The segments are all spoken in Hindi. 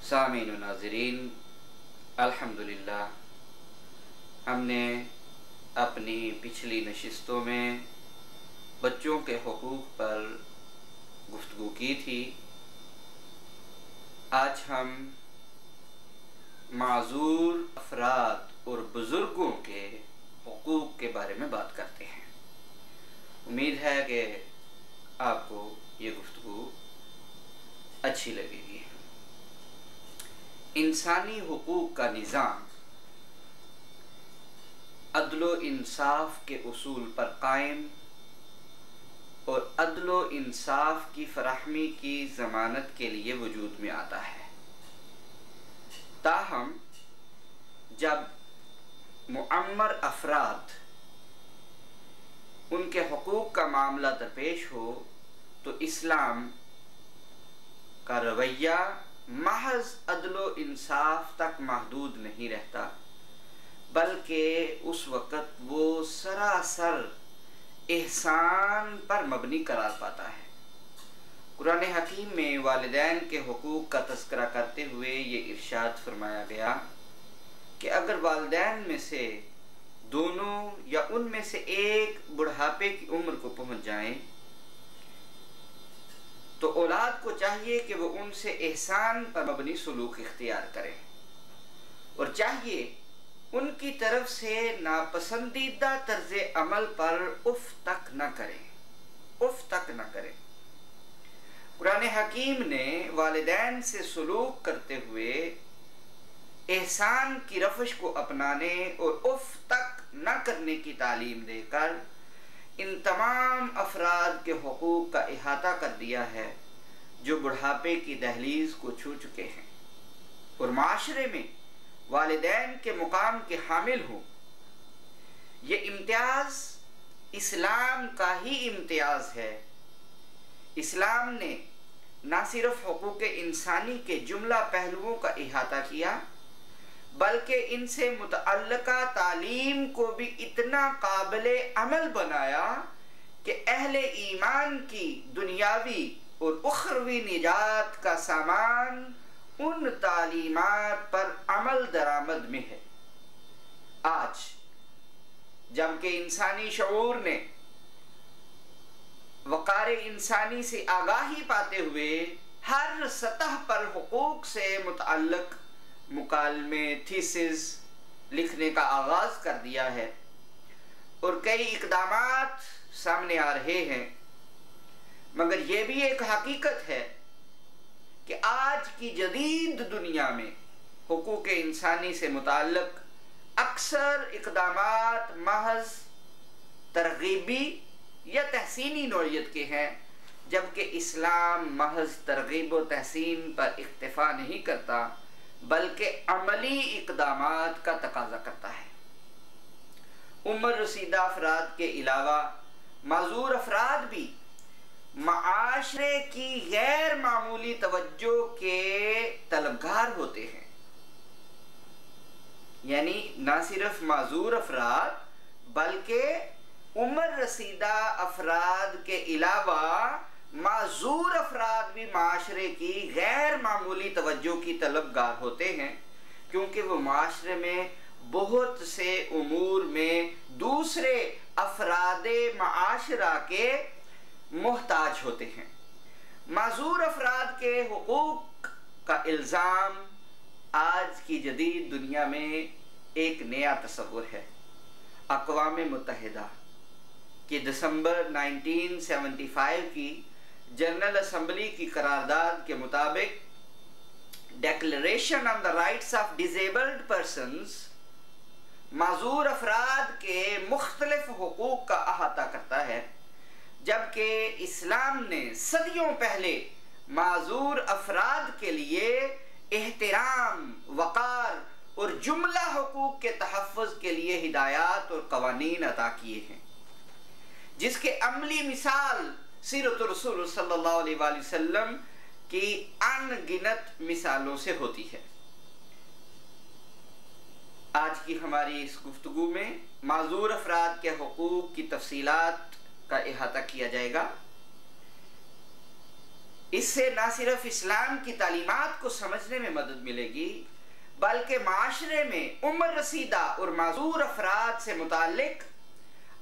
सामीन व नाज़रीन, अल्हम्दुलिल्लाह हमने अपनी पिछली नशिस्तों में बच्चों के हुकूक़ पर गुफ्तगू की थी। आज हम माज़ूर अफराद और बुज़ुर्गों के हुकूक़ के बारे में बात करते हैं। उम्मीद है कि आपको ये गुफ्तगू अच्छी लगेगी। इंसानी हुकूक़ का निज़ाम अदलो इंसाफ के उसूल पर कायम और अदलो इंसाफ की फराहमी की ज़मानत के लिए वजूद में आता है। ताहम जब मुअम्मर अफराद उनके हुकूक़ का मामला दरपेश हो तो इस्लाम का रवैया महज अदलो इंसाफ तक महदूद नहीं रहता, बल्कि उस वक़्त वो सरासर एहसान पर मबनी करार पाता है। कुरान हकीम में वालिदैन के हुकूक़ का तज़किरा करते हुए ये इरशाद फरमाया गया कि अगर वालिदैन में से दोनों या उनमें से एक बुढ़ापे की उम्र को पहुँच जाएं तो औलाद को चाहिए कि वो उनसे एहसान पर मबनी सलूक इख्तियार करें और चाहिए उनकी तरफ से नापसंदीदा तर्ज़ अमल पर उफ़ तक न करें। कुरान हकीम ने वालिदैन से सलूक करते हुए एहसान की रफ़श को अपनाने और उफ़ तक न करने की तालीम देकर इन तमाम अफराद के हुकूक़ का इहाता कर दिया है जो बुढ़ापे की दहलीज़ को छू चुके हैं और माशरे में वालिदैन के मुकाम के हामिल हों। ये इम्तियाज़ इस्लाम का ही इम्तियाज़ है। इस्लाम ने न सिर्फ हुकूक़ इंसानी के जुमला पहलुओं का इहाता किया बल्कि इनसे मुतअल्लिक़ा तालीम को भी इतना काबिले अमल बनाया कि अहले ईमान की दुनियावी और उखरवी निजात का सामान उन तालीमात पर अमल दरामद में है। आज जबकि इंसानी शऊर ने वक़ार इंसानी से आगाही पाते हुए हर सतह पर हुकूक से मुतअल्लिक़ मुकालमे थीसिस लिखने का आगाज़ कर दिया है और कई इक़दामात सामने आ रहे हैं, मगर यह भी एक हकीकत है कि आज की जदीद दुनिया में हुकूक़ इंसानी से मुताल्लिक़ अक्सर इक़दामात महज तरग़ीबी या तहसीनी नौइयत के हैं, जबकि इस्लाम महज तरग़ीब व तहसीन पर इक्तिफ़ा नहीं करता बल्कि अमली इक़दामात का तकाज़ा करता है। उम्र रसीदा अफराद के अलावा माज़ूर अफराद भी माशरे की गैर मामूली तवज्जो के तलबगार होते हैं। यानी न सिर्फ माज़ूर अफराद बल्कि उम्र रसीदा अफराद के अलावा माज़ूर अफराद भी माशरे की गैर मामूली तवज्जो की तलबगार होते हैं, क्योंकि वो माशरे में बहुत से उमूर में दूसरे अफरादे माशरा के मोहताज होते हैं। माज़ूर अफराद के हुकूक़ का इल्ज़ाम आज की जदीद दुनिया में एक नया तस्वुर है। अक़वाम मुत्तहिदा की दिसंबर 1975 की जनरल असम्बली की करारदाद के मुताबिक declaration on the rights of disabled persons माज़ूर अफराद के मुख्तलिफ हुकूक़ का अहाता करता है, जबकि इस्लाम ने सदियों पहले माज़ूर अफराद के लिए एहतराम, वक़ार और जुमला हुकूक़ के तहफ़्फ़ुज़ के लिए हिदायत और क़वानीन अता किए हैं, जिसके अमली मिसाल सीरत रसूल सल्लल्लाहु अलैहि वसल्लम की अनगिनत मिसालों से होती है। आज की हमारी इस गुफ्तगू में माज़ूर अफराद के हुकूक़ की तफसीलात का इहाता किया जाएगा। इससे ना सिर्फ इस्लाम की तालीमात को समझने में मदद मिलेगी, बल्कि माशरे में उम्र रसीदा और माजूर अफराद से मुताल्लिक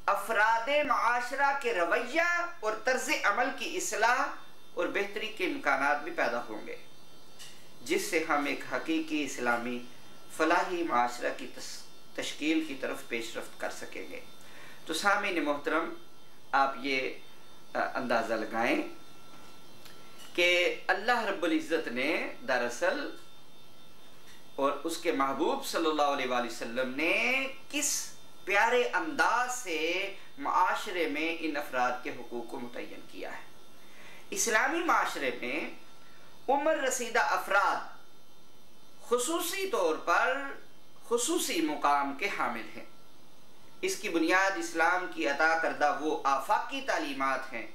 अफरादे माशरा के रवैया और तर्ज अमल की इस्लाह और बेहतरी के इम्कानात भी पैदा होंगे, जिससे हम एक हकीकी इस्लामी फलाही माशरा की तश्कील की तरफ पेशरफ्त कर सकेंगे। तो सामीन मोहतरम, आप ये अंदाज़ा लगाएं कि अल्लाह रब्बुल इज़्ज़त ने दरअसल और उसके महबूब सल्लल्लाहु अलैहि वसल्लम ने किस प्यारे अंदाज से माशरे में इन अफराद के हुकूक को मुतय्यन किया है। इस्लामी माशरे में उम्र रसीदा अफराद खुसूसी तौर पर खुसूसी मुकाम के हामिल हैं। इसकी बुनियाद इस्लाम की अता करदा वो आफाकी तालीमात हैं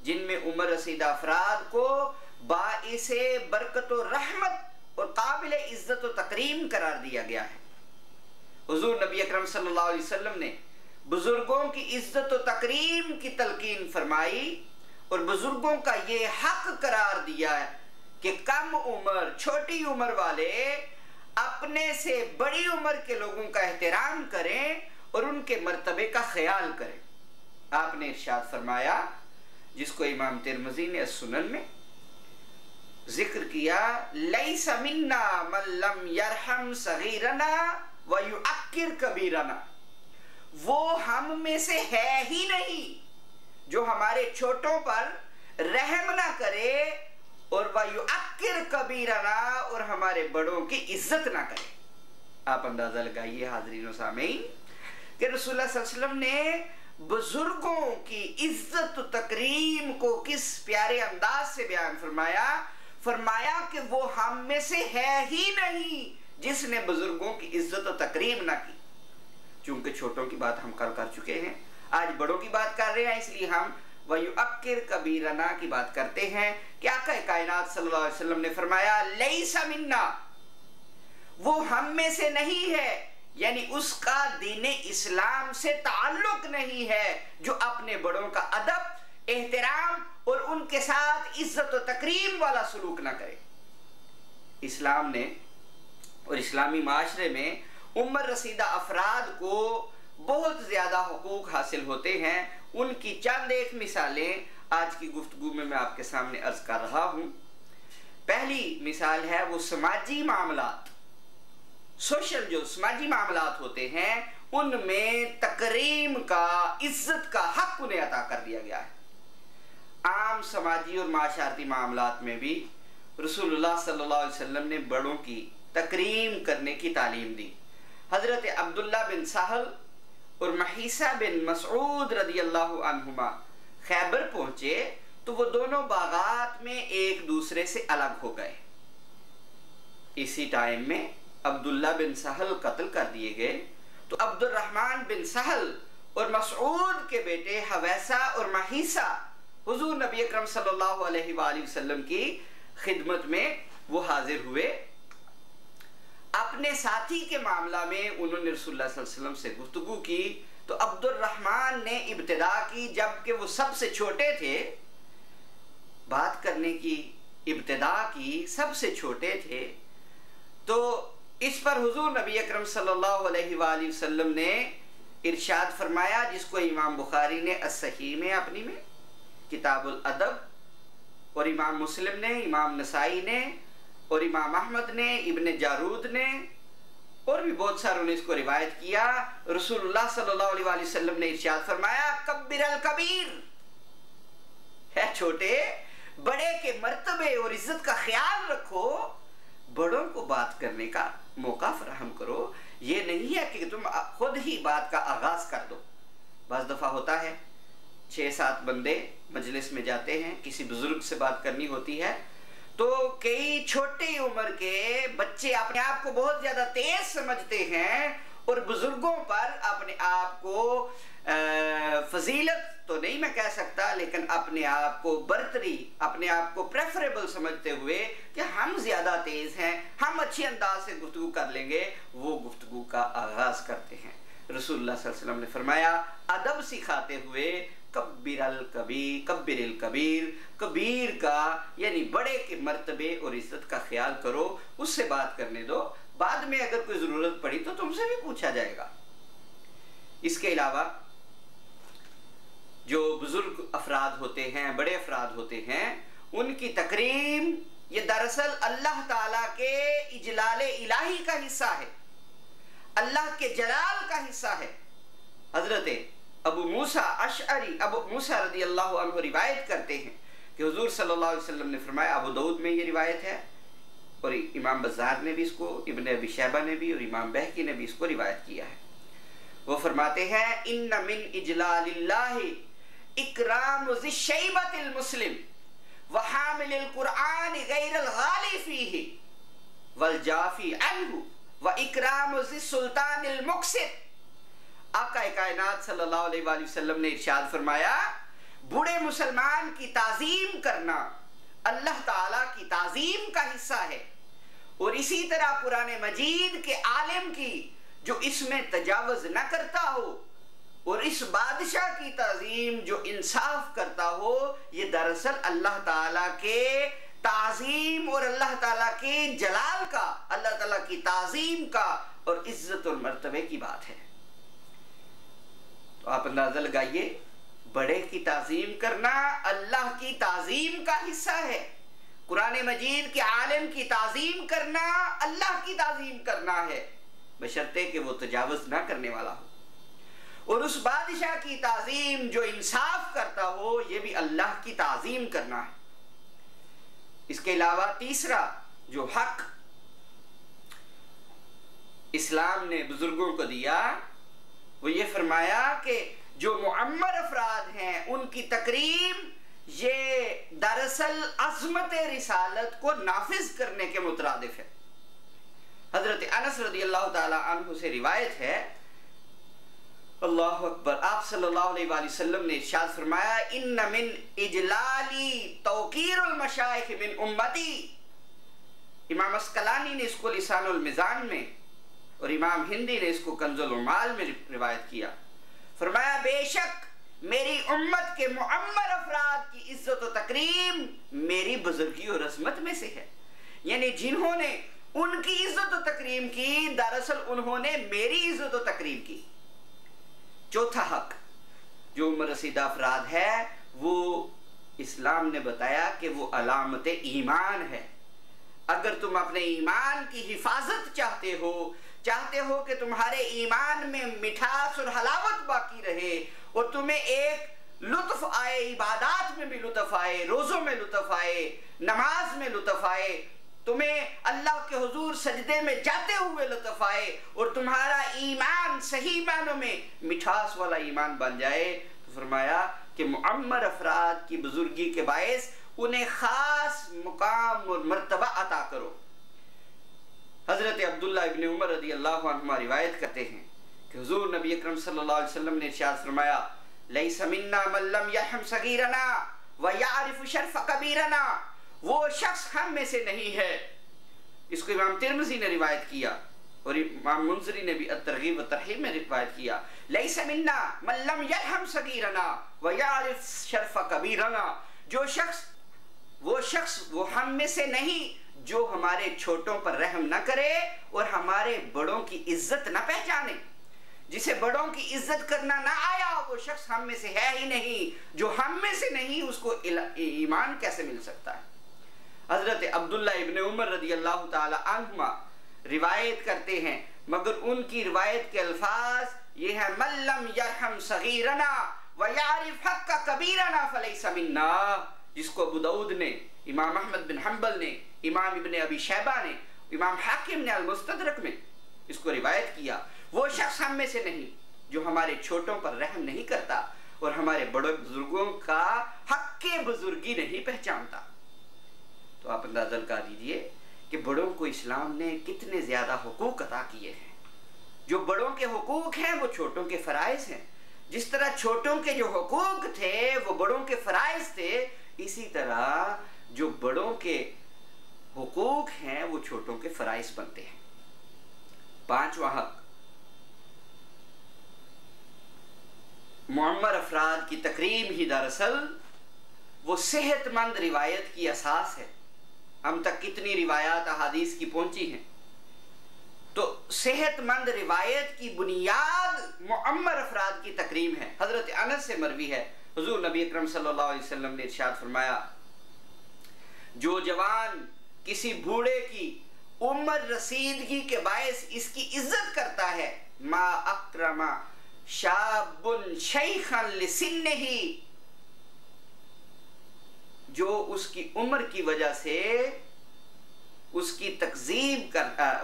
जिनमें उम्र रसीदा अफराद को बाइसे बरकत व रहमत और काबिल इज्जत व तकरीम करार दिया गया है। हुजूर नबी अकरम सल्लल्लाहु अलैहि वसल्लम ने बुजुर्गों की इज्जत व तकरीम की तलकीन फरमाई और बुजुर्गों का ये हक करार दिया है कि कम उम्र छोटी उम्र वाले अपने से बड़ी उम्र के लोगों का एहतराम करें और उनके मर्तबे का ख्याल करें। आपने इरशाद फरमाया, जिसको इमाम तिरमिज़ी ने सुनन में जिक्र किया, लैसा मिन्ना मन लम यरहम सगीरना व युअक्किर कबीरना, वो हम में से है ही नहीं जो हमारे छोटों पर रहम ना करे और व युअक्किर कबीरना, और हमारे बड़ों की इज्जत ना करे। आप अंदाजा लगाइए हाज़रीन व सामीन कि रसूलुल्लाह सल्लल्लाहु अलैहि वसल्लम ने बुजुर्गों की इज्जत तकरीम को किस प्यारे अंदाज से बयान फरमाया कि वो हम में से है ही नहीं जिसने बुजुर्गों की इज्जत और तकरीम ना की। चूंकि छोटों की बात हम कल कर चुके हैं, आज बड़ों की बात कर रहे हैं, इसलिए हम वयुअक्किर कबीरना की बात करते हैं कि आका कायनात सल्लल्लाहु अलैहि वसल्लम ने फरमाया, लैसा मिन्ना, वो हम में से नहीं है, यानी उसका दीन इस्लाम से ताल्लुक नहीं है जो अपने बड़ों का अदब, एहतराम और उनके साथ इज्जत और तकरीम वाला सलूक ना करे। इस्लाम ने और इस्लामी माशरे में उम्र रसीदा अफराद को बहुत ज़्यादा हुकूक हासिल होते हैं। उनकी चंद एक मिसालें आज की गुफ्तगू में मैं आपके सामने अर्ज कर रहा हूँ। पहली मिसाल है वो समाजी मामलात, सोशल जो समाजी मामलात होते हैं उनमें तकरीम का, इज्जत का हक उन्हें अता कर दिया गया है। आम समाजी और माशारती मामलात में भी रसूलुल्लाह सल्लल्लाहु अलैहि वसल्लम ने बड़ों की तकरीम करने की तालीम दी। हजरत अब्दुल्ला बिन सहल और महीसा बिन मसऊद रदियल्लाहु अन्हुमा खैबर पहुंचे तो वो दोनों बागात में एक दूसरे से अलग हो गए। इसी टाइम में अब्दुल्ला बिन सहल कत्ल कर दिए गए तो अब्दुर्रहमान बिन सहल और मसऊद के बेटे हवैसा और महीसा हुजूर नबी अकरम सल्लल्लाहु अलैहि वसल्लम की खिदमत में वो हाजिर हुए। अपने साथी के मामला में उन्होंने रसूलुल्लाह सल्लल्लाहु अलैहि वसल्लम से गुफ्तगू की तो अब्दुर्रहमान ने इब्तिदा की, जबकि वो सबसे छोटे थे, बात करने की इब्तिदा की, सबसे छोटे थे। तो इस पर हुजूर नबी अकरम सल्लल्लाहु अलैहि वसल्लम ने इरशाद फरमाया, जिसको इमाम बुखारी ने अस्सही में अपनी में किताबुल अदब और इमाम मुस्लिम ने, इमाम नसाई ने और इमाम अहमद ने, इब्न जारूद ने और भी बहुत सारों ने इसको रिवायत किया। रसूलुल्लाह सल्लल्लाहु अलैहि वसल्लम ने इरशाद फरमाया, कब्बिरल कबीर, है छोटे बड़े के मर्तबे और इज्जत का ख्याल रखो, बड़ों को बात करने का मौका फराहम करो। ये नहीं है कि तुम खुद ही बात का आगाज कर दो। बस दफा होता है 6-7 बंदे मजलिस में जाते हैं, किसी बुजुर्ग से बात करनी होती है तो कई छोटी उम्र के बच्चे अपने आप को बहुत ज्यादा तेज समझते हैं और बुजुर्गों पर अपने आप को फजीलत तो नहीं मैं कह सकता, लेकिन अपने आप को बरतरी, अपने आप को प्रेफरेबल समझते हुए कि हम ज्यादा तेज हैं, हम अच्छे अंदाज से गुफ्तगू कर लेंगे, वो गुफ्तगू का आगाज करते हैं। रसूलुल्लाह सल्लल्लाहु अलैहि वसल्लम ने फरमाया, अदब सिखाते हुए कब्बिरिल कबीर, कबीर का यानी बड़े के मर्तबे और इज्जत का ख्याल करो, उससे बात करने दो, बाद में अगर कोई जरूरत पड़ी तो तुमसे भी पूछा जाएगा। इसके अलावा जो बुजुर्ग अफराद होते हैं, बड़े अफराद होते हैं, उनकी तकरीम ये दरअसल अल्लाह ताला के इजलाल इलाही का हिस्सा है, अल्लाह के जलाल का हिस्सा है। हजरत अबू मूसा अशअरी, अबू मूसा रदी अल्लाह अन्हु रिवायत करते हैं कि हुजूर सल्लल्लाहु अलैहि वसल्लम ने फरमाया, अबू दाऊद में ये रिवायत है और इमाम बज़ार ने भी इसको, इब्न अबी शैबा ने भी और इमाम बहकी ने भी इसको रिवायत किया है। वो फरमाते हैं, इन्ना मिन इजलालिल्लाहि इकरामु ज़िशैबतिल मुस्लिम व हामिलिल कुरआन गैरल गाली फीही वल जाफी अन्हु व इकरामु ज़िसुल्तानिल मुक़सित। आका कायनात सल्लल्लाहु अलैहि वसल्लम ने इरशाद फरमाया, बूढ़े मुसलमान की ताजीम करना अल्लाह ताला की ताजीम का हिस्सा है, और इसी तरह कुरान मजीद के आलिम की जो इसमें तजावुज न करता हो, और इस बादशाह की ताजीम जो इंसाफ करता हो, ये दरअसल अल्लाह ताला के ताजीम और अल्लाह ताला के जलाल का, अल्लाह ताला की ताजीम का और इज्जत और मर्तबे की बात है। तो आप अंदाजा लगाइए, बड़े की ताजीम करना अल्लाह की ताजीम का हिस्सा है, कुरान मजीद के आलिम की ताजीम करना अल्लाह की ताजीम करना है, बशर्ते कि वो तजावुज ना करने वाला हो, और उस बादशाह की ताजीम जो इंसाफ करता हो, ये भी अल्लाह की ताजीम करना है। इसके अलावा तीसरा जो हक इस्लाम ने बुजुर्गों को दिया, वो ये फरमाया कि जो मुअम्मर अफराद हैं उनकी तकरीम ये दरअसल अज़मत रिसालत को नाफिज करने के मुतरादिफ है। हजरत अनस रदी अल्लाह ताला अन्हु से रिवायत है, अल्लाहु अकबर, आप सल्लल्लाहु अलैहि वसल्लम ने इरशाद फरमाया, इन्ना मिन इजलाली तौकीरुल मशाइख मिन उम्मती। इमाम अस्कलानी ने इसको लिसानुल मिज़ान में और इमाम हिंदी ने इसको कंजुल उमाल में रिवायत किया। फरमाया, बेशक मेरी उम्मत के मुअम्मर अफराद की इज्जत और तकरीम मेरी बुजुर्गी और अज़मत में से है, यानी जिन्होंने उनकी इज्जत और तकरीम की, दरअसल उन्होंने मेरी इज्जत और तकरीम की। चौथा हक जो उम्र रसीदा अफराद है, वो इस्लाम ने बताया कि वो अलामत ईमान है। अगर तुम अपने ईमान की हिफाजत चाहते हो कि तुम्हारे ईमान में मिठास और हलावत बाकी रहे और तुम्हें एक लुत्फ आए, इबादात में भी लुत्फ आए, रोज़ों में लुत्फ आए, नमाज में लुत्फ आए, तुम्हें अल्लाह के हुजूर सजदे में जाते हुए लुत्फ आए और तुम्हारा ईमान सही मानों में मिठास वाला ईमान बन जाए, तो फरमाया कि मुअम्मर अफराद की बुजुर्गी के बायस उन्हें खास मुकाम और मर्तबा अता करो। हजरत अब्दुल्ला इब्न उमर रदी अल्लाह अन्हुमा रिवायत करते हैं कि हुजूर नबी अकरम सल्लल्लाहु अलैहि वसल्लम ने इरशाद फरमाया, लैसा मिन्ना मन लम यरहम सगीरना व यारिफ शर्फ कबीरना। वो शख्स हम में से नहीं है। इसको इमाम तिर्मिज़ी ने रिवायत किया और इमाम मुंज़री ने भी अत-तरगीब व तरहीब में रिवायत किया, लैसा मिन्ना मन लम यरहम सगीरना व यारिफ शर्फ कबीरना। वो शख्स वो हम में से नहीं जो हमारे छोटों पर रहम न करे और हमारे बड़ों की इज्जत न पहचाने। जिसे बड़ों की इज्जत करना ना आया, वो शख्स हम में से है ही नहीं। जो हम में से नहीं, उसको ईमान कैसे मिल सकता है। हजरत अब्दुल्ला इब्न उमर रदी अल्लाह ताला अन्हुमा रिवायत करते हैं, मगर उनकी रिवायत के अल्फाज ये है, मल्लम यरहम सगीरना व यारिफ हक्का कबीरना फलैसा मिन्ना। जिसको अबू दाऊद ने, इमाम अहमद बिन हंबल ने, इमाम इब्न अबी शैबा ने, इमाम हाकिम ने अल-मुस्तदरक में इसको रिवायत किया। वो शख्स हम में से नहीं जो हमारे छोटों पर रहम नहीं करता और हमारे बड़े बुजुर्गों का हक के बुजुर्गी नहीं पहचानता। तो आप अंदाजा लगा दीजिए कि बड़ों को इस्लाम ने कितने ज्यादा हुकूक अता किए हैं। जो बड़ों के हुकूक हैं वो छोटों के फराइज हैं। जिस तरह छोटों के जो हुकूक थे वो बड़ों के फराइज थे, इसी तरह जो बड़ों के हुकूक हैं वो छोटों के फराइज बनते हैं। पांचवा हक मुअम्मर अफराद की तकरीम ही दरअसल वो सेहतमंद रिवायत की असास है। हम तक कितनी रिवायात अहादीस की पहुंची हैं, तो सेहतमंद रिवायत की बुनियाद मुअम्मर अफराद की तकरीम है। हजरत अनस से मरवी है, हुजूर नबी अकरम सल्लल्लाहु अलैहि वसल्लम ने इरशाद फरमाया, जो जवान किसी बूढ़े की उम्र रसीदगी के बायस इसकी इज्जत करता है, मा अक्रमा शाबुन शैखन लिसिन्निही, जो उसकी उम्र की वजह से उसकी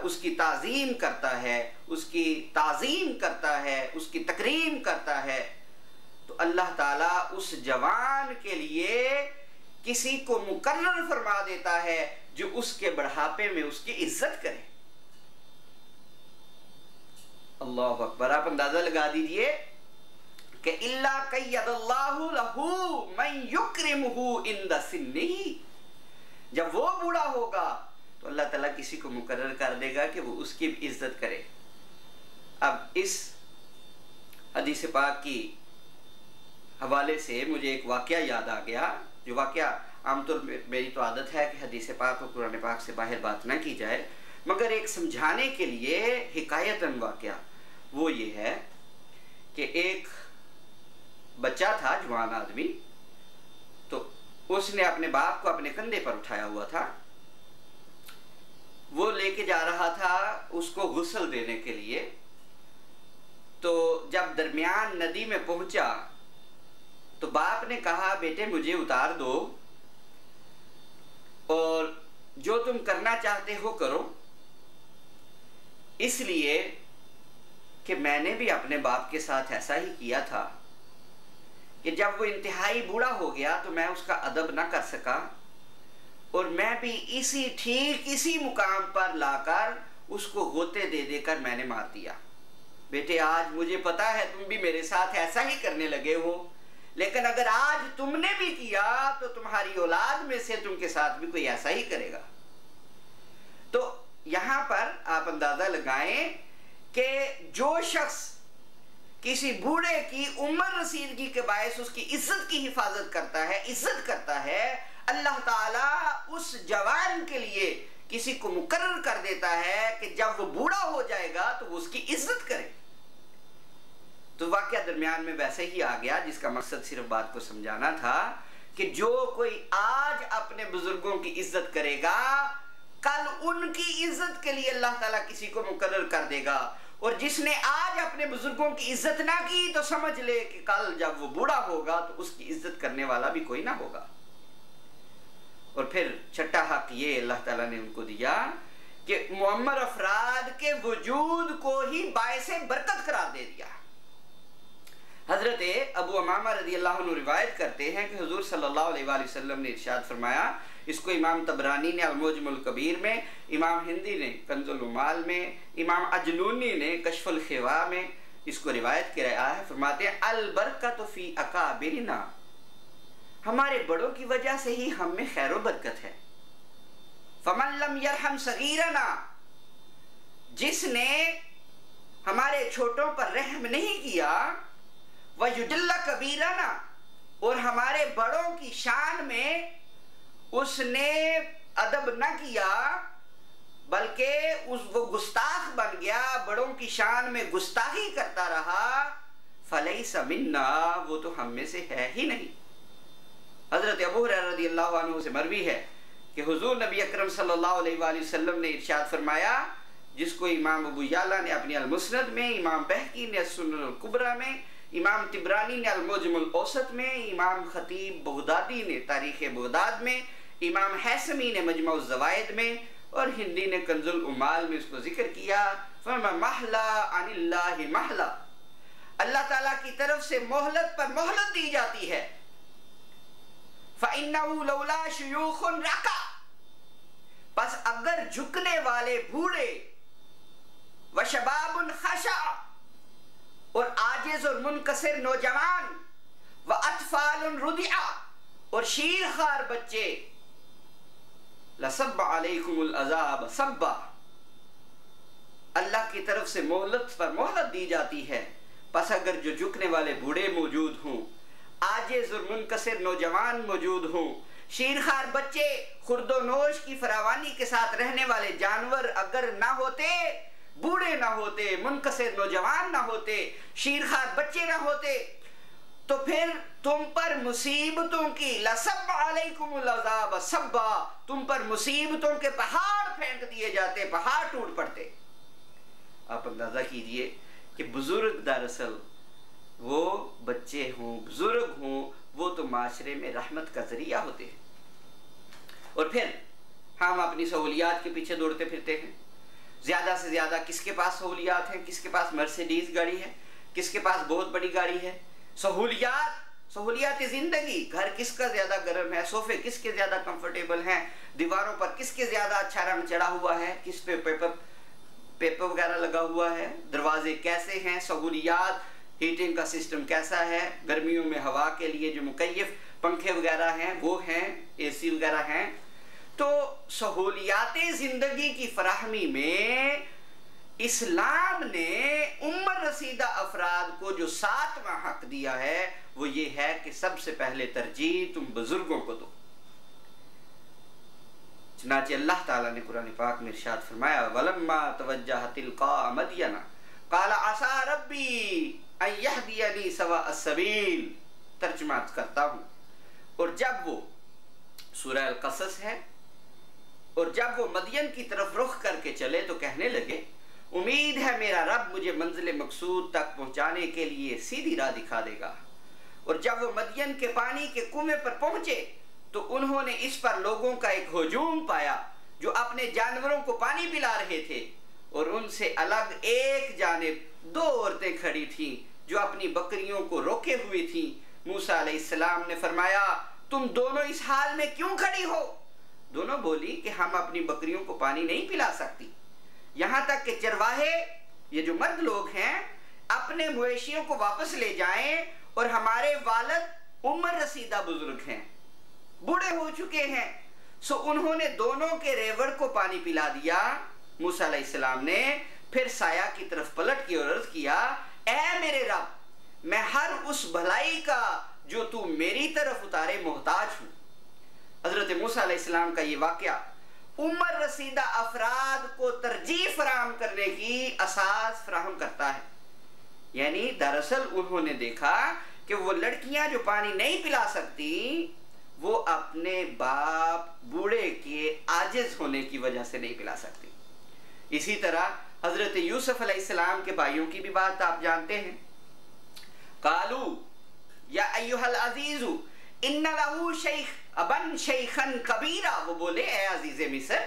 उसकी ताजीम करता है, उसकी ताजीम करता है, उसकी तकरीम करता है, तो अल्लाह ताला उस जवान के लिए किसी को मुकर्रर फरमा देता है जो उसके बढ़ापे में उसकी इज्जत करे। अल्लाह अकबर। आप अंदाजा लगा दीजिए कि इल्ला कय्यदल्लाहु लहू मन युक्रिमुहु इंदा सिन्निही, जब वो बूढ़ा होगा तो अल्लाह ताला किसी को मुकर्रर कर देगा कि वो उसकी इज्जत करे। अब इस हदीस पाक की हवाले से मुझे एक वाकया याद आ गया, जो वाकया आमतौर पर मेरी तो आदत है कि हदीस पाक और कुरान पाक से बाहर बात ना की जाए, मगर एक समझाने के लिए हिकायतन वाकया वो ये है कि एक बच्चा था, जवान आदमी, तो उसने अपने बाप को अपने कंधे पर उठाया हुआ था। वो लेके जा रहा था उसको गुस्ल देने के लिए। तो जब दरमियान नदी में पहुंचा तो बाप ने कहा, बेटे मुझे उतार दो और जो तुम करना चाहते हो करो, इसलिए कि मैंने भी अपने बाप के साथ ऐसा ही किया था कि जब वो इंतहाई बूढ़ा हो गया तो मैं उसका अदब ना कर सका, और मैं भी इसी मुकाम पर लाकर उसको गोते दे देकर मैंने मार दिया। बेटे आज मुझे पता है तुम भी मेरे साथ ऐसा ही करने लगे हो, लेकिन अगर आज तुमने भी किया तो तुम्हारी औलाद में से तुमके साथ भी कोई ऐसा ही करेगा। तो यहां पर आप अंदाजा लगाएं कि जो शख्स किसी बूढ़े की उम्र रसीदगी के बायस उसकी इज्जत की हिफाजत करता है, इज्जत करता है, अल्लाह ताला उस जवान के लिए किसी को मुकर्रर कर देता है कि जब वो बूढ़ा हो जाएगा तो वो उसकी इज्जत करे। तो वाकया दरमियान में वैसे ही आ गया, जिसका मकसद सिर्फ बात को समझाना था कि जो कोई आज अपने बुजुर्गों की इज्जत करेगा, कल उनकी इज्जत के लिए अल्लाह ताला किसी को मुकर्रर कर देगा, और जिसने आज अपने बुजुर्गों की इज्जत ना की तो समझ ले कि कल जब वो बूढ़ा होगा तो उसकी इज्जत करने वाला भी कोई ना होगा। और फिर छठा हक ये अल्लाह ताला ने उनको दिया कि मुअम्मर अफराद के वजूद को ही बायसे बरकत करार दे दिया। हजरत अबू उमामा रज़ियल्लाहु अन्हु रिवायत करते हैं कि हुजूर सल्लल्लाहु अलैहि वसल्लम ने इरशाद फरमाया, इसको इमाम तबरानी ने अल-मुअज्जमुल कबीर में, इमाम हिंदी ने कंजुल उमाल में, इमाम अजलूनी ने कश्फुल खिवा में इसको रिवायत किया है। फरमाते हैं अल बरकतु फी अकाबिरिना, हमारे बड़ों की वजह से ही हम में खैर व बरकत है। फमन लम यरहम सगीरना, जिसने हमारे छोटों पर रहम नहीं किया, वयुजल्ला कबीराना, और हमारे बड़ों की शान में उसने अदब न किया बल्कि वो गुस्ताख बन गया, बड़ों की शान में गुस्ताखी करता रहा, फलैसा मिन्ना, वो तो हम में से है ही नहीं। हजरत अबू हुरैरा रज़ियल्लाहु अन्हु से मरवी है कि हुजूर नबी अकरम सल्लल्लाहु अलैहि वसल्लम ने इरशाद फरमाया, जिसको इमाम अबू याला ने अपनी अल-मुस्नद में, इमाम बहकी ने सुनन अल-कुबरा में, इमाम तिबरानी ने अल-मुअज्जमुल औसत में, इमाम खतीब बगदादी ने तारीख बगदाद में, इमाम हैसमी ने मजमउ ज़वाइद में, और हिंदी ने कंजुल उमाल में इसको जिक्र किया। महला अनिल्लाहि महला, अल्लाह ताला की तरफ से मोहलत पर मोहलत दी जाती है। फ़इन्नहु लौला शुयूखुन रका, बस अगर झुकने वाले बूढ़े, व शबाबुन खशा, और आजिज और मुनकसिर नौजवान, व अतफालुन रुदिया, और शीरखार बच्चे, लसब्बा अलैकुमुल अज़ाब सब्बा, अल्लाह की तरफ से मोहलत पर मोहलत दी जाती है, बस अगर जो झुकने वाले बूढ़े मौजूद हों, आजिज़ और मुनकसिर नौजवान मौजूद हों, शीरखार बच्चे, खुर्दोनोश की फरावानी के साथ रहने वाले जानवर अगर ना होते, बूढ़े ना होते, मुनकसिर नौजवान ना होते, शीरखार बच्चे ना होते, तो फिर तुम पर मुसीबतों की लसब अलैकुमुल अज़ाब सब्बा, तुम पर मुसीबतों के पहाड़ फेंक दिए जाते, पहाड़ टूट पड़ते। आप अंदाजा कीजिए कि बुजुर्ग दरअसल वो बच्चे हों, बुजुर्ग हों, वो तो माशरे में रहमत का जरिया होते हैं। और फिर हम अपनी सहूलियात के पीछे दौड़ते फिरते हैं। ज़्यादा से ज़्यादा किसके पास सहूलियात हैं, किसके पास मर्सिडीज़ गाड़ी है, किसके पास बहुत बड़ी गाड़ी है। सहूलियात ज़िंदगी, घर किसका ज़्यादा गर्म है, सोफ़े किसके ज़्यादा कंफर्टेबल हैं, दीवारों पर किसके ज़्यादा अच्छा रंग चढ़ा हुआ है, किस पे पेपर वगैरह लगा हुआ है, दरवाजे कैसे हैं, सहूलियात, हीटिंग का सिस्टम कैसा है, गर्मियों में हवा के लिए जो मुकैयफ पंखे वगैरह हैं वो हैं, एसी वगैरह हैं। तो सहूलियात ज़िंदगी की फराहमी में इस्लाम ने उम्र रसीदा अफराद को जो 7वां हक दिया है वो ये है कि सबसे पहले तरजीह तुम बुजुर्गों को दो। चनाचे अल्लाह ताला ने कुरान पाक में इरशाद फरमाया, वलम्मा तवज्जह तिलका मदयना काला आसा रब्बी अन यहदियनी सवा अस्सबील। तर्जुमा करता हूँ। और जब वो सूरह अल-कसस है, और जब वो मदियन की तरफ रुख करके चले तो कहने लगे, उम्मीद है मेरा रब मुझे मंजिल मकसूद तक पहुंचाने के लिए सीधी राह दिखा देगा। और जब वो मदियन के पानी के कुएं पर पहुंचे तो उन्होंने इस पर लोगों का एक हुजूम पाया जो अपने जानवरों को पानी पिला रहे थे, और उनसे अलग एक जानिब 2 औरतें खड़ी थीं जो अपनी बकरियों को रोके हुई थीं। मूसा अलैहिस्सलाम ने फरमाया, तुम दोनों इस हाल में क्यों खड़ी हो? दोनों बोली कि हम अपनी बकरियों को पानी नहीं पिला सकती, यहाँ तक कि चरवाहे, ये जो मर्द लोग हैं, अपने मवेशियों को वापस ले जाएं, और हमारे वालिद उम्र रसीदा बुजुर्ग हैं, बूढ़े हो चुके हैं। सो उन्होंने दोनों के रेवड़ को पानी पिला दिया। मूसा अलैहिस्सलाम ने फिर साया की तरफ पलट के अर्ज किया, ऐ मेरे रब, मैं हर उस भलाई का जो तू मेरी तरफ उतारे मोहताज हूँ। हजरत मूसा अलैहिस्सलाम का ये वाक़या उम्र रसीदा अफराद को तरजीह फराहम करने की असास फराहम करता है। यानी दरअसल उन्होंने देखा कि वो लड़कियां जो पानी नहीं पिला सकती, वो अपने बाप बूढ़े के आजिज होने की वजह से नहीं पिला सकती। इसी तरह हजरत यूसुफ अलैहिस्सलाम के भाइयों की भी बात आप जानते हैं। कालू या अय्युहल अजीजु इन्ना लहू शेख अबन शेखन कबीरा, वो बोले, ए अजीज़े मिस्र,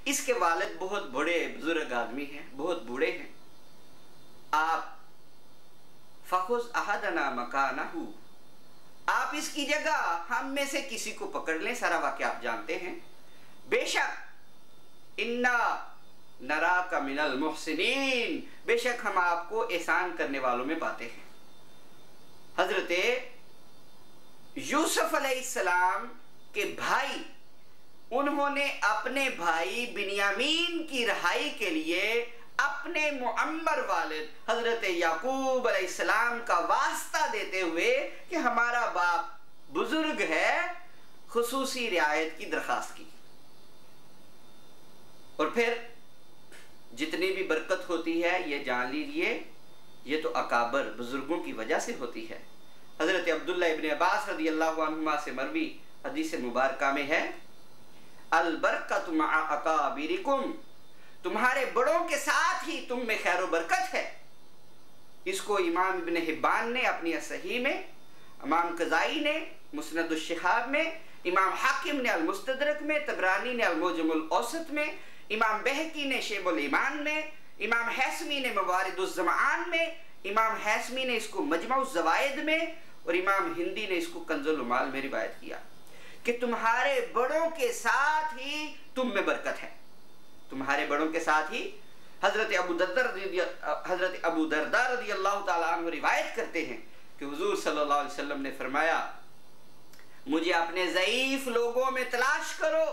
इसके वालिद बहुत बड़े बुजुर्ग आदमी हैं, बहुत बूढ़े हैं। आप फखुज़ अहदना मकानहू, आप इसकी जगह हम में से किसी को पकड़ लें। सारा वाक़या आप जानते हैं। बेशक इन्ना नराका मिनल मुहसिनीन, बेशक हम आपको एहसान करने वालों में पाते हैं। हजरत यूसुफ अलैहिस्सलाम के भाई, उन्होंने अपने भाई बिन्यामीन की रहाई के लिए अपने मुअम्मर वालिद हजरत याकूब अलैहिस्सलाम का वास्ता देते हुए कि हमारा बाप बुजुर्ग है, खुसूसी रियायत की दरखास्त की। और फिर जितनी भी बरकत होती है, ये जान लीजिए, ये तो अकाबर बुजुर्गों की वजह से होती है। हजरत अब्दुल्ला इब्न अब्बास रदियल्लाहु अन्हुमा से मरवी हदीस मुबारका में है, अल बरकतु मअ अकाबिरिकुम, तुम्हारे बड़ों के साथ ही तुम में खैर बरकत है। इसको इमाम इब्न हिब्बान ने अपनी सहीह में, इमाम कज़ाई ने मुस्नद अश-शिहाब में, इमाम हाकिम ने अल मुस्तदरक में, तबरानी ने अल मुजमुल औसत में, इमाम बहकी ने शेबुल ईमान में, इमाम हैसमी ने मवारिदुज़ ज़मान में, इमाम हैसमी ने इसको मजमुअ ज़वाइद में, और इमाम हिंदी ने इसको कंजुल उमाल में रिवायत किया कि तुम्हारे बड़ों के साथ ही तुम में बरकत है, तुम्हारे बड़ों के साथ ही। हजरत अबू दरदा रज़ियल्लाहु ताला अन्हु रिवायत करते हैं कि हुजूर सल्लल्लाहु अलैहि वसल्लम ने फरमाया, मुझे अपने ज़ईफ लोगों में तलाश करो,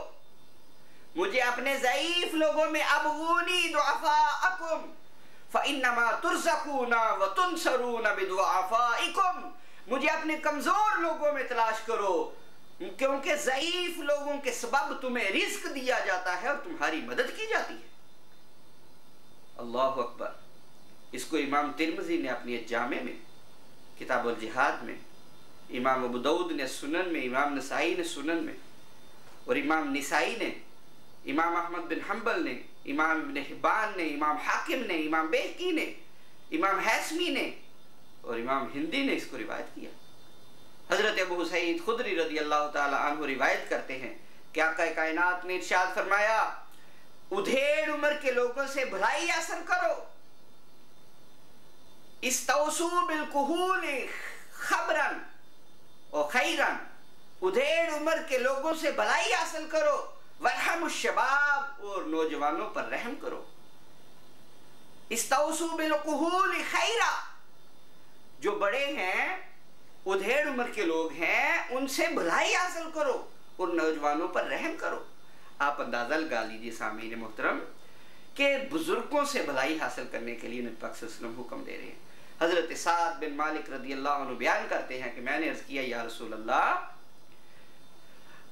मुझे अपने ज़ईफ लोगों में अबगूनी दुअफ़ाअकुम, फ़इन्नमा तुरज़क़ूना व तुनसरूना बिदुआफ़ाइकुम, मुझे अपने कमज़ोर लोगों में तलाश करो, क्योंकि ज़ईफ़ लोगों के सबब तुम्हें रिज़्क़ दिया जाता है और तुम्हारी मदद की जाती है। अल्लाहु अकबर। इसको इमाम तिर्मिज़ी ने अपनी जामे में, किताबुल जिहाद में, इमाम अबू दाऊद ने सुनन में, इमाम नसाई ने सुनन में, और इमाम निसाई ने, इमाम अहमद बिन हम्बल ने, इमाम इब्न हिब्बान ने, इमाम हाकिम ने, इमाम बैहकी ने, इमाम हैसमी ने और इमाम हिंदी ने इसको रिवायत किया। हज़रत अबू सईद खुदरी रज़ी अल्लाह ताला अन्हु रिवायत करते हैं कि आका कायनात ने इरशाद फरमाया, उधेड़ उम्र के लोगों से भलाई हासिल करो, इस्तौसू बिलकुहूल खबरन और खैरन, उधेड़ उम्र के लोगों से भलाई हासिल करो, वरहमुश शबाब, और नौजवानों पर रहम करो। इस्तौसू बिलकुहूल खैरा, जो बड़े हैं, उधेड़ उम्र के लोग हैं, उनसे भलाई हासिल करो और नौजवानों पर रहम करो। आप अंदाजा लगा लीजिए सामीन मोहतरम के बुजुर्गों से भलाई हासिल करने के लिए नबी पाक सल्लल्लाहु अलैहि वसल्लम हुक्म दे रहे हैं। हजरत साद बिन मालिक रज़ी अल्लाह अन्हु बयान करते हैं कि मैंने अर्ज़ किया, या रसूल अल्लाह,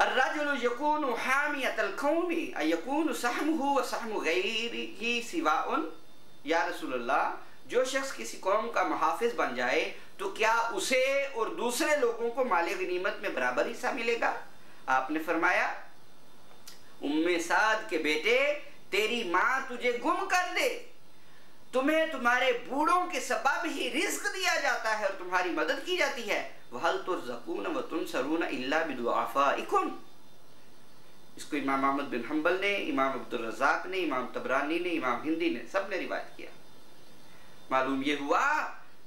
अर्रजुलु यकूनु हामियतल कौमी अयकूनु सहमुहु व सहमु गैरिही सिवाउन, या रसूल अल्लाह, जो शख्स किसी कौम का मुहाफिज बन जाए तो क्या उसे और दूसरे लोगों को माले गनीमत में बराबर हिस्सा मिलेगा? आपने फरमाया, उम्मे साद के बेटे, तेरी माँ तुझे गुम कर दे, तुम्हें तुम्हारे बूढ़ों के सबब ही रिज़्क़ दिया जाता है और तुम्हारी मदद की जाती है, वहल तुरज़क़ून व तुनसरून इल्ला बिदुआफ़ाइकुम। इसको इमाम अहमद बिन हम्बल ने, इमाम अब्दुल रज़्ज़ाक़ ने, इमाम तबरानी ने, इमाम हिंदी ने, सब ने रिवायत किया। मालूम ये हुआ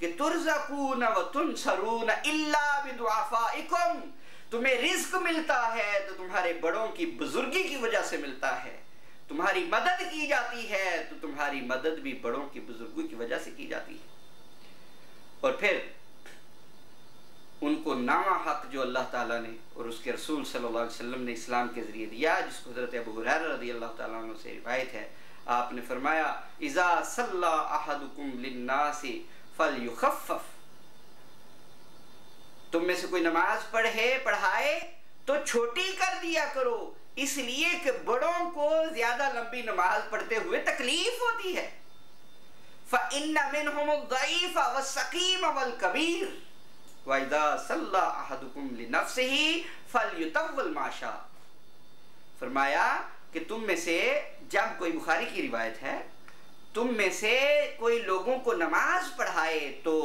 कि तुरज़क़ून व तुनसरून इल्ला बिदुआफ़ाइकुम, तुम्हें रिज़्क़ मिलता है तो तुम्हारे बड़ों की बुजुर्गी की वजह से मिलता है, तुम्हारी मदद की जाती है तो तुम्हारी मदद भी बड़ों की बुजुर्गी की वजह से की जाती है। और फिर उनको नामा हक जो अल्लाह ताला ने और उसके रसूल सल्लल्लाहु अलैहि वसल्लम ने इस्लाम के ज़रिए दिया, जिसको हज़रत अबू हुरैरा रज़ी अल्लाह ताला अन्हु से रिवायत है, आपने फरमाया, इज़ा सल्ला अहदुकुम लिन्नासी फलयुखफ़फ़, तुम में से कोई नमाज पढ़ाए तो छोटी कर दिया करो, इसलिए कि बड़ों को ज्यादा लंबी नमाज पढ़ते हुए तकलीफ होती है। फ़इन्न मिनहुमुद्दईफ़ वस्सक़ीम वल्कबीर वइज़ा सल्ला अहदुकुम लिनफ़्सिही फ़लयुतव्विल मा शा। फरमाया कि तुम में से जब कोई, बुखारी की रिवायत है, तुम में से कोई लोगों को नमाज पढ़ाए तो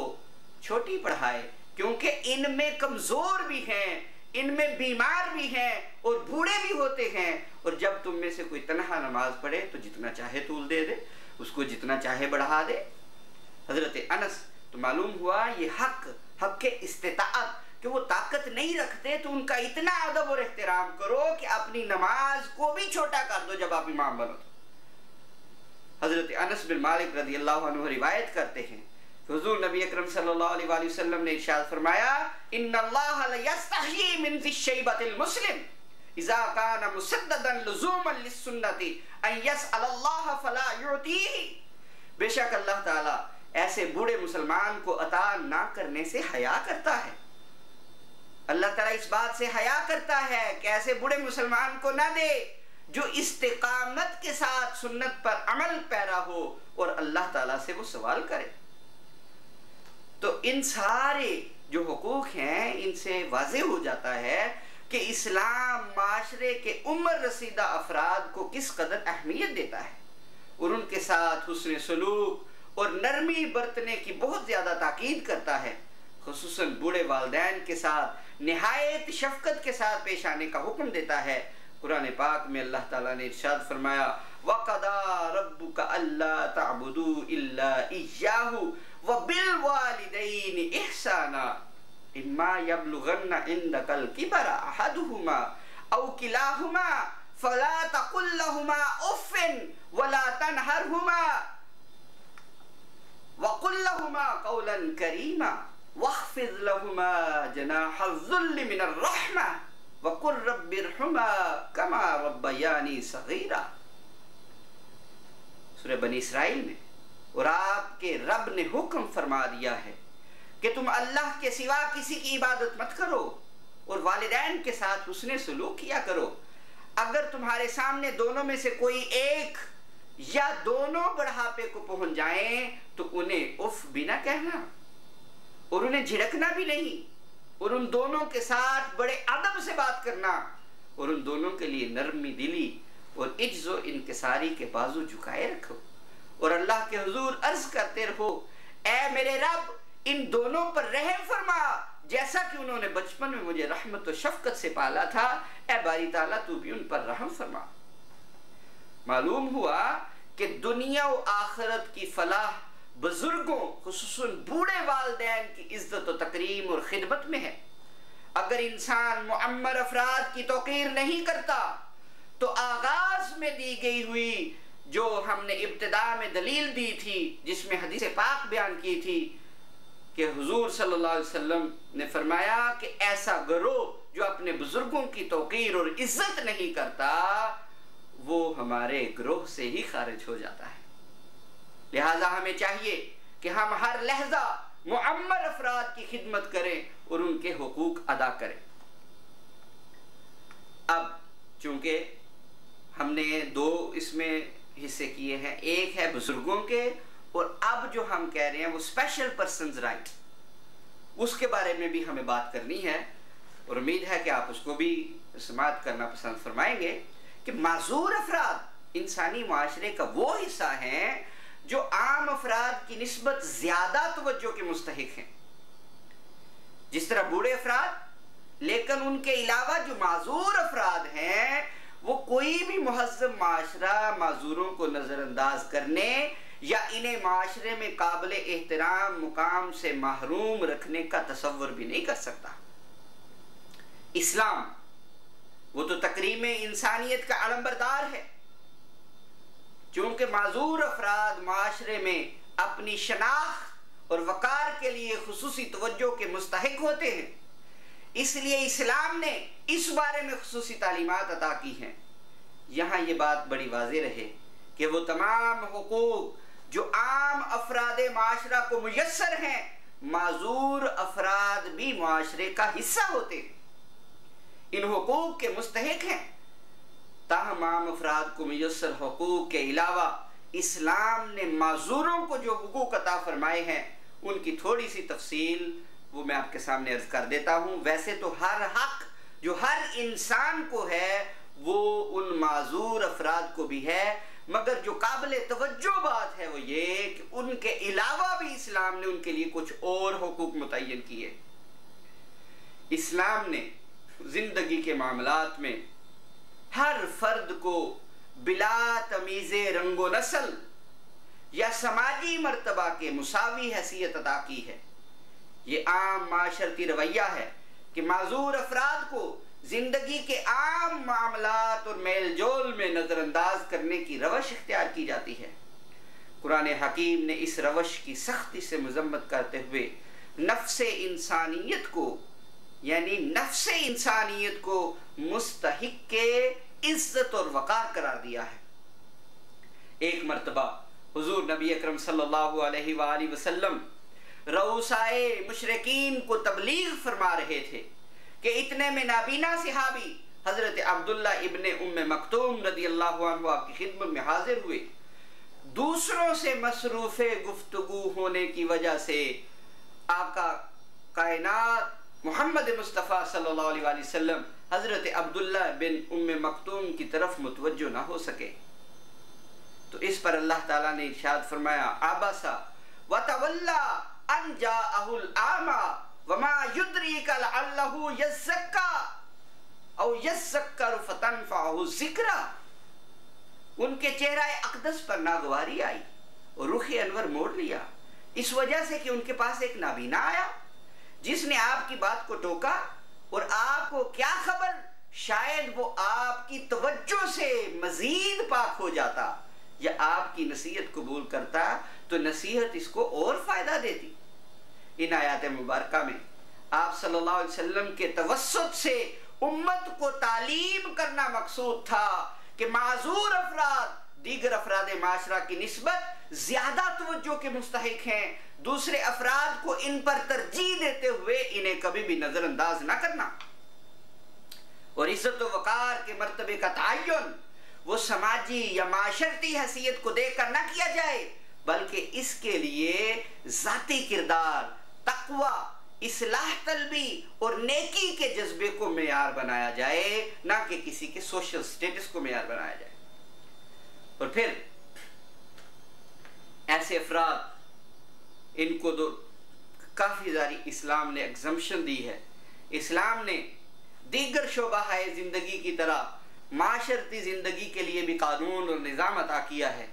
छोटी पढ़ाए, क्योंकि इनमें कमजोर भी हैं, इनमें बीमार भी हैं और बूढ़े भी होते हैं। और जब तुम में से कोई तन्हा नमाज पढ़े तो जितना चाहे तूल दे दे, उसको जितना चाहे बढ़ा दे। हजरत अनस, तो मालूम हुआ ये हक के इस्तिताअत, कि वो ताकत नहीं रखते तो उनका इतना अदब और एहतराम करो कि अपनी नमाज को भी छोटा कर दो जब आप इमाम बनो। हजरत अनस बिन मालिक रज़ी अल्लाह अन्हु रिवायत करते हैं, हुज़ूर नबी अकरम सल्लल्लाहु अलैहि वसल्लम ने इरशाद फरमाया, इन्नल्लाह ला यस्तही मिन ज़िश्शैबतिल मुस्लिम इज़ा काना मुसद्ददन लुज़ूमन लिस्सुन्नति अन यसअलल्लाह फला युतीही। बेशक अल्लाह ताला ऐसे बूढ़े मुसलमान को अता ना करने से हया करता है। अल्लाह ताला इस बात से हया करता है कि ऐसे बूढ़े मुसलमान को ना दे जो इस्तिकामत के साथ सुन्नत पर अमल पैरा हो और अल्लाह ताला से वो सवाल करे। तो इन सारे जो हुकूक हैं, इनसे वाज़े हो जाता है कि इस्लाम माशरे के उम्र रसीदा अफराद को किस कदर अहमियत देता है और उनके साथ हुस्न सलूक और नरमी बरतने की बहुत ज़्यादा ताकीद करता है। खुसूसन बूढ़े वालिदैन के साथ निहायत शफकत के साथ पेश आने का हुक्म देता है। कुरान पाक में अल्लाह ताला ने इरशाद फरमाया, वक़दा रब्बुका अल्ला तअबुदू इल्ला इय्याहु व बिल वालिदैनि इहसाना इम्मा यबलुगन्ना इंदकल किबरा अहदुहुमा औ किलाहुमा फला तकुल लहुमा उफ़्फ़िन वला तनहरहुमा वक़ुल लहुमा क़ौलन करीमा वख़्फ़िज़ लहुमा जनाहज़्ज़ुल्लि मिनर रहमा वक़ुल रब्बिरहुमा कमा रब्बयानी सग़ीरा। सूरह बनी इसराइल में और आपके रब ने हुक्म फरमा दिया है कि तुम अल्लाह के सिवा किसी की इबादत मत करो और वालिदैन के साथ हुस्ने सलूक किया करो। अगर तुम्हारे सामने दोनों में से कोई एक या दोनों बुढ़ापे को पहुंच जाएं तो उन्हें उफ भी ना कहना और उन्हें झिड़कना भी नहीं, और उन दोनों के साथ बड़े अदब से बात करना और उन दोनों के लिए नरमी दिली और इज्जो इनकिसारी के बाजू झुकाए रखो और अल्लाह के हुजूर अर्ज करते रहो, ऐ मेरे रब इन दोनों पर रहम फरमा जैसा कि उन्होंने बचपन में मुझे रहमत और शफकत से पाला था। ऐ बारी ताला तू भी उन पर रहम फरमा। मालूम हुआ कि दुनिया और आखिरत की फलाह बुजुर्गों खुसूसन बूढ़े वालिदैन की इज्जत और तकरीम और खिदमत में है। अगर इंसान मुअम्मर अफराद की तौकीर नहीं करता तो आगाज में दी गई हुई जो हमने इब्तिदा में दलील दी थी, जिसमें हदीस पाक बयान की थी कि हुजूर सल्लल्लाहु अलैहि वसल्लम ने फरमाया कि ऐसा गिरोह जो अपने बुजुर्गों की तौकीर और इज्जत नहीं करता वो हमारे गिरोह से ही खारिज हो जाता है। लिहाजा हमें चाहिए कि हम हर लहजा मुअम्मर अफराद की खिदमत करें और उनके हुकूक अदा करें। अब चूंकि हमने दो इसमें हिस्से किए हैं, एक है बुजुर्गों के और अब जो हम कह रहे हैं वो स्पेशल पर्सन्स राइट, उसके बारे में भी हमें बात करनी है और उम्मीद है कि आप उसको भी समाअत करना पसंद फरमाएंगे कि माजूर अफराद इंसानी माशरे का वो हिस्सा है जो आम अफराद की निस्बत ज्यादा तवज्जो के मुस्तहिक हैं। जिस तरह बूढ़े अफराद, लेकिन उनके अलावा जो माजूर अफराद हैं वो कोई भी मुहज्जम माशरा माजूरों को नजरअंदाज करने या इन्हें माशरे में काबिल एहतराम मुकाम से महरूम रखने का तसव्वुर भी नहीं कर सकता। इस्लाम वो तो तकरीम इंसानियत का अलंबरदार है। चूंकि माजूर अफराद माशरे में अपनी शनाख्त और वकार के लिए खुसूसी तवज्जो के मुस्तहिक होते हैं, इसलिए इस्लाम ने इस बारे में खुसूसी तालीमात अता की हैं। यहाँ ये बात बड़ी वाज़ेह रहे कि वो तमाम हुकूक जो आम अफराद माशरा को मुयस्सर हैं, माजूर अफराद भी माशरे का हिस्सा होते हैं, इन हुकूक के मुस्तहिक हैं। ताहम आम अफराद को मुयस्सर हुकूक के अलावा इस्लाम ने माजूरों को जो हुकूक अता फरमाए हैं उनकी थोड़ी सी तफसील वो मैं आपके सामने अर्ज कर देता हूँ। वैसे तो हर हक जो हर इंसान को है वो उन माजूर अफराद को भी है, मगर जो काबिल तवज्जो बात है वो ये कि उनके अलावा भी इस्लाम ने उनके लिए कुछ और हुकूक मुतय्यन किए। इस्लाम ने जिंदगी के मामलात में हर फर्द को बिला तमीज़े रंगो नस्ल या समाजी मर्तबा के मुसावी हैसियत अता की है। ये आम माशरती रवैया है कि माजूर अफराद को जिंदगी के आम मामलात और मेल जोल में नजरअंदाज करने की रवश इख्तियार की जाती है। कुरान हकीम ने इस रवश की सख्ती से मजम्मत करते हुए नफ्से इंसानियत को यानी नफ्से इंसानियत को मुस्तहिक के इज्जत और वकार करार दिया है। एक मर्तबा हुजूर नबी अकरम सल्लल्लाहु अलैहि वसल्लम रऊसाए मुशरिकीन को तबलीग फरमा रहे थे कि इतने में नाबीना सहाबी हजरत अब्दुल्ला इब्ने उम्मे मक्तूम रदियल्लाहु अन्हु आपकी खिदमत में हाजिर हुए। दूसरों से मसरूफ़े गुफ्तगू होने की वजह से आका कायनात मोहम्मद मुस्तफ़ा सल्लल्लाहु अलैहि वसल्लम हजरत अब्दुल्ला बिन उम्मे मक्तूम की तरफ मुतवज्जो ना हो सके, तो इस पर अल्लाह ताला ने इरशाद फरमाया, आबासा व तवल्ला अन जाअहुल आमा वमा युद्रिका लअल्लहु यज़क्का औ यज़क्करु फतनफ़अहु ज़िक्रा। उनके चेहरा अक़दस पर नागवारी आई और रुख़ अनवर मोड़ लिया, इस वजह से कि उनके पास एक नाबीना आया जिसने आपकी बात को टोका। और आपको क्या खबर, शायद वो आपकी तवज्जो से मजीद पाक हो जाता या आपकी नसीहत कबूल करता तो नसीहत इसको और फायदा देती। इन आयात मुबारका में आप सल्लल्लाहु अलैहि वसल्लम के तवस्सुत से उम्मत को तालीम करना मकसूद था कि माजूर अफराद दीगर अफराद माशरा की निस्बत ज्यादा तवज्जो के मुस्तहिक हैं। दूसरे अफराद को इन पर तरजीह देते हुए इन्हें कभी भी नजरअंदाज ना करना। और इज्जत व वकार के मर्तबे का तयन वो समाजी या माशरती हैसियत को देखकर ना किया जाए, बल्कि इसके लिए जाती किरदार, तकवा, इस्लाह तलबी और नेकी के जज्बे को मेयार बनाया जाए, ना कि किसी के सोशल स्टेटस को मेयार बनाया जाए। और फिर ऐसे अफराद, इनको तो काफी सारी इस्लाम ने एग्जम्पशन दी है। इस्लाम ने दीगर शोबा है जिंदगी की तरह माशरती जिंदगी के लिए भी कानून और निज़ाम अता किया है।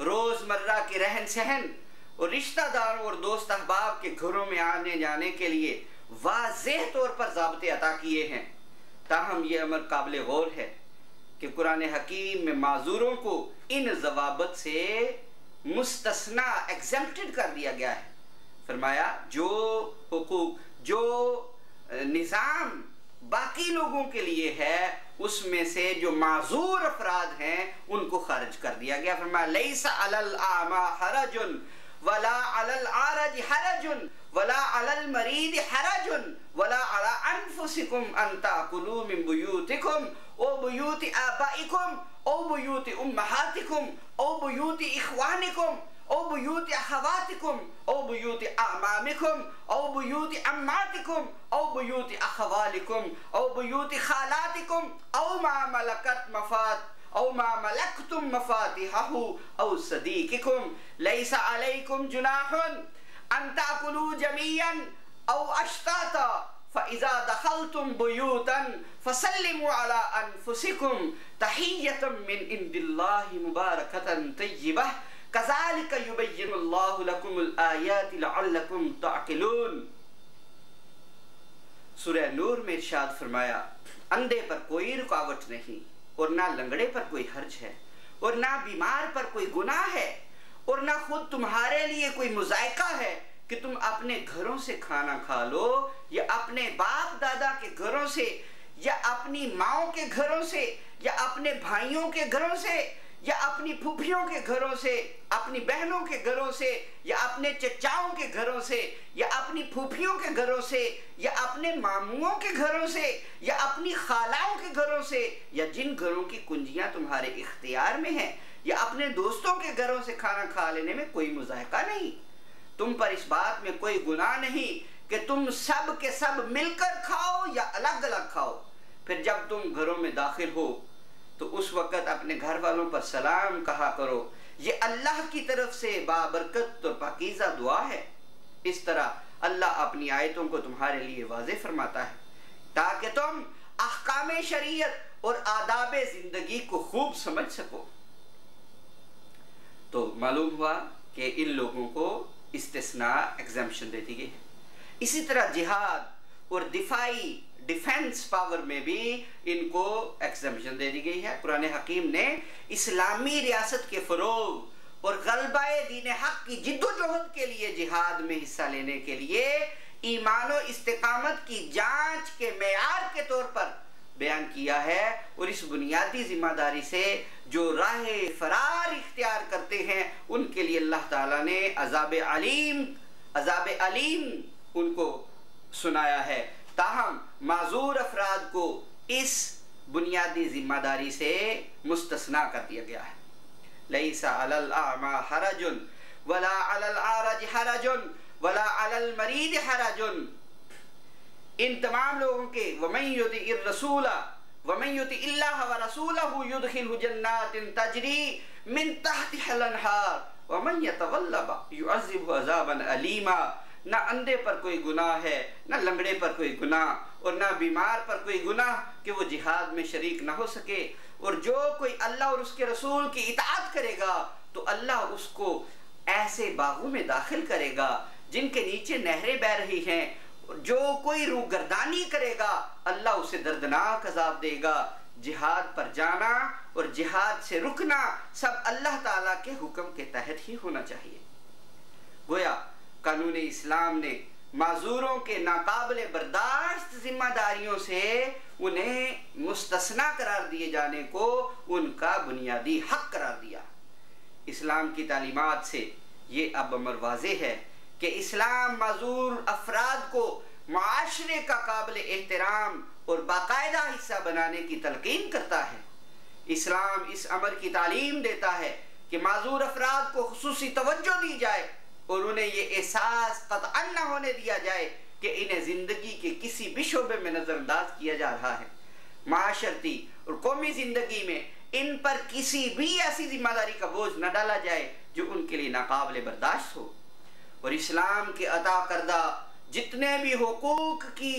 रोजमर्रा के रहन सहन और रिश्तेदारों और दोस्त अहबाब के घरों में आने जाने के लिए वाज़ेह तौर पर ज़ाब्ते अता किए हैं। ताहम यह अमर काबिल गौर है कि कुरान हकीम में माजूरों को इन ज़वाबत से मुस्तस्ना एग्जेम्प्टेड कर दिया गया है। फरमाया जो हुकूक, जो निज़ाम बाकी लोगों के लिए है, उसमें से जो माजूर अफराद हैं उनको खारिज कर दिया गया। फरमाया लैसा अलल आमा हरजुन वला अलल आरज हरजुन वला अलल मरीद हरजुन वला अला अनफुसिकुम अन ताकुलू मिन बुयूतिकुम ओ बुयूति आबाइकुम ओ बुयूति उम्महातिकुम ओ बुयूति इख्वानिकुम ओ बुयूति अखवातिकुम ओ बुयूति अमामिकुम ओ बुयूति अम्मातिकुम ओ बुयूति अखवालिकुम ओ बुयूति खालातिकुम ओ मा मलकत मफात औ मा मलकतुम मफातिहहु औ सदीकिकुम लैसा अलैकुम जुनाहुन अन ताकुलू जमीअन औ अश्ताता फइज़ा दखलतुम बुयूतन फसल्लिमू अला अनफुसिकुम तहिय्यतम मिन इंदिल्लाहि मुबारकतन तय्यिबह कज़ालिक युबय्यिनुल्लाहु लकुमुल आयाति लअल्लकुम तअक़िलून। सूरह नूर में इरशाद फरमाया, अंधे पर कोई रुकावट नहीं और ना लंगड़े पर कोई हर्ज है और ना बीमार पर कोई गुनाह है और ना खुद तुम्हारे लिए कोई मुज़ायका है कि तुम अपने घरों से खाना खा लो या अपने बाप दादा के घरों से या अपनी माओ के घरों से या अपने भाइयों के घरों से या अपनी फूफियों के घरों से, अपनी बहनों के घरों से या अपने चचाओं के घरों से या अपनी फूफियों के घरों से या अपने मामुओं के घरों से या अपनी खालाओं के घरों से या जिन घरों की कुंजियां तुम्हारे इख्तियार में हैं या अपने दोस्तों के घरों से खाना खा लेने में कोई मुज़ायका नहीं। तुम पर इस बात में कोई गुनाह नहीं कि तुम सब के सब मिलकर खाओ या अलग अलग खाओ। फिर जब तुम घरों में दाखिल हो तो उस वक़्त अपने घर वालों पर सलाम कहा करो। ये अल्लाह की तरफ से बाबरकत और पाकीज़ा दुआ है। इस तरह अल्लाह अपनी आयतों को तुम्हारे लिए वाज़े फरमाता है ताकि तुम अहकाम शरीयत और आदाब जिंदगी को खूब समझ सको। तो मालूम हुआ कि इन लोगों को इस्तिस्ना एग्जम्पशन दे दी गई है। इसी तरह जिहाद और दिफाई डिफेंस पावर में भी इनको एग्जम्पशन दे दी गई है। कुरान हकीम ने इस्लामी रियासत के फरोग और गलबाए दीन हक की जिद्दोजहद के लिए जिहाद में हिस्सा लेने के लिए ईमान और इस्तिकामत की जांच के मेयार के तौर पर बयान किया है। और इस बुनियादी जिम्मेदारी से जो राह फरार इख्तियार करते हैं उनके लिए अल्लाह ताला ने अज़ाब अलीम उनको सुनाया है। ताहम माजूर अफराद को इस बुनियादी जिम्मेदारी से मुस्तस्ना कर दिया गया है। लैसा अलल आमा हरजुन वला अलल आरज हरजुन वला अलल मरीद हरजुन। इन तमाम लोगों के वमन युतिइर रसूला वमन युतिइल्लाह व रसूलहु युदखिलहु जन्नातिन तजरी मिन तहतिहल अनहार वमन यतवल्ला युअज़्ज़िबहु अज़ाबन अलीमा। ना अंधे पर कोई गुनाह है, ना लंगड़े पर कोई गुनाह और ना बीमार पर कोई गुनाह कि वो जिहाद में शरीक ना हो सके। और जो कोई अल्लाह और उसके रसूल की इताअत करेगा तो अल्लाह उसको ऐसे बागों में दाखिल करेगा जिनके नीचे नहरें बह रही हैं। जो कोई रूगर्दानी करेगा अल्लाह उसे दर्दनाक अजाब देगा। जिहाद पर जाना और जिहाद से रुकना सब अल्लाह ताला के हुक्म के तहत ही होना चाहिए। गोया कानून इस्लाम ने माजूरों के नाकाबिले बर्दाश्त जिम्मेदारियों से उन्हें मुस्तस्ना करार दिए जाने को उनका बुनियादी हक करार दिया। इस्लाम की तालीमात से ये अब अमर वाज़े है कि इस्लाम माजूर अफराद को माशरे का काबिल एहतराम और बाकायदा हिस्सा बनाने की तलकीन करता है। इस्लाम इस अमर की तालीम देता है कि माजूर अफराद को खुसूसी तवज्जो दी जाए और उन्हें ये एहसास कतअन न होने दिया जाए कि इन्हें ज़िंदगी के किसी भी शोबे में नज़रअंदाज किया जा रहा है। माशरती और कौमी ज़िंदगी में इन पर किसी भी ऐसी जिम्मेदारी का बोझ न डाला जाए जो उनके लिए नाकाबिले बर्दाश्त हो। और इस्लाम के अता करदा जितने भी हुकूक की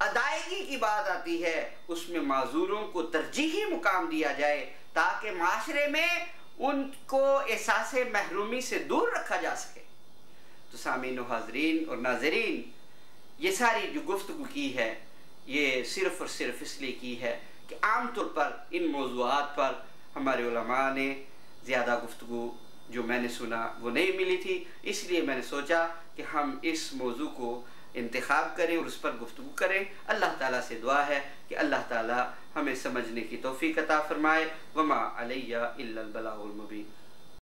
अदायगी की बात आती है उसमें माजूरों को तरजीही मुकाम दिया जाए ताकि माशरे में उनको एहसास महरूमी से दूर रखा जा सके। तो सामीन व हाज़रीन और नाज़रीन, ये सारी जो गुफ्तगू की है ये सिर्फ़ और सिर्फ इसलिए की है कि आम तौर पर इन मौज़ूआत पर हमारे उलमा ने ज़्यादा गुफ्तगू जो मैंने सुना वो नहीं मिली थी, इसलिए मैंने सोचा कि हम इस मौजू को इंतखाब करें और उस पर गुफ्तगू करें। अल्लाह ताला से दुआ है कि अल्लाह ताला हमें समझने की तौफीक अता फरमाए। वमा अलैया इल्लल बलागुल मुबीन।